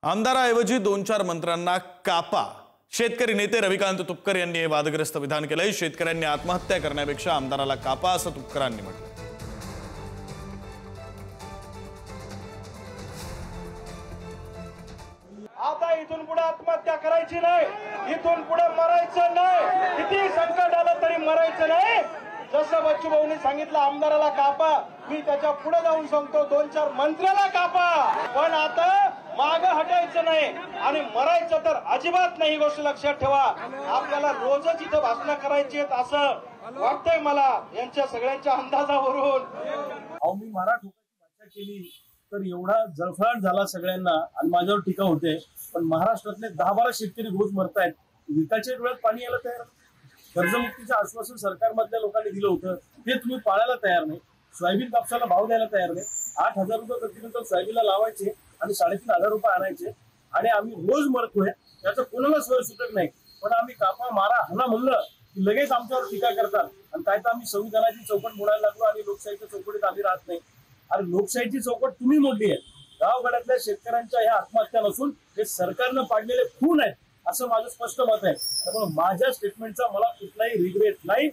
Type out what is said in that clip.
आमदाराऐवजी 2-4 मंत्र्यांना कापा। शेतकरी नेते रविकांत तुपकर यांनी हे वादग्रस्त विधान केलंय। शेतकऱ्यांनी आत्महत्या करण्यापेक्षा आमदाराला कापा असं तुपकरांनी म्हटलं। आता इथून पुढे आत्महत्या करायची नाही, इथून पुढे मरायचं नाही, किती संकट आलं तरी मरायचं नाही। जसं बच्चू भाऊंनी सांगितलं आमदाराला कापा, मी त्याच्या पुढे जाऊन सांगतो 2-4 मंत्र्याला कापा, पण आता माग हटायचं नाही आणि मरायचं तर अजिबात नाही। गोष्ट लक्षात ठेवा, आपल्याला रोजच इथं भाषणं करायची आहेत असं वाटतंय मला यांच्या सगळ्यांच्या अंदाजावरून। मी मराठी भाषा केली तर एवढा जळफळाट झाला सगळ्यांना आणि माझ्यावर टीका होते, पण महाराष्ट्रातले 10-12 शेतकरी रोज मरतायत, विकायच्या डोळ्यात पाणी यायला तयार। कर्जमुक्तीचं आश्वासन सरकारमधल्या लोकांनी दिलं होतं ते तुम्ही पाळायला तयार नाही। सोयाबीन कापसाला भाव द्यायला तयार नाही। 8,000 रुपये प्रतिक्विंटल सोयाबीनला लावायचे आणि 3,500 रुपये आणायचे आणि आम्ही रोज मरतोय, त्याचं कोणाला सोय सुटत नाही। पण आम्ही कापा मारा हाना म्हणलं की लगेच आमच्यावर टीका करतात आणि काय तर आम्ही संविधानाची चौकट मोडायला लागलो आणि लोकशाहीच्या चौकटीत आम्ही राहत नाही। अरे लोकशाहीची चौकट तुम्ही मोडली आहे। गावगड्यातल्या शेतकऱ्यांच्या ह्या आत्महत्या नसून हे सरकारनं पाडलेले खून आहेत असं माझं स्पष्ट मत आहे। त्यामुळे माझ्या स्टेटमेंटचा मला कुठलाही रिग्रेट नाही।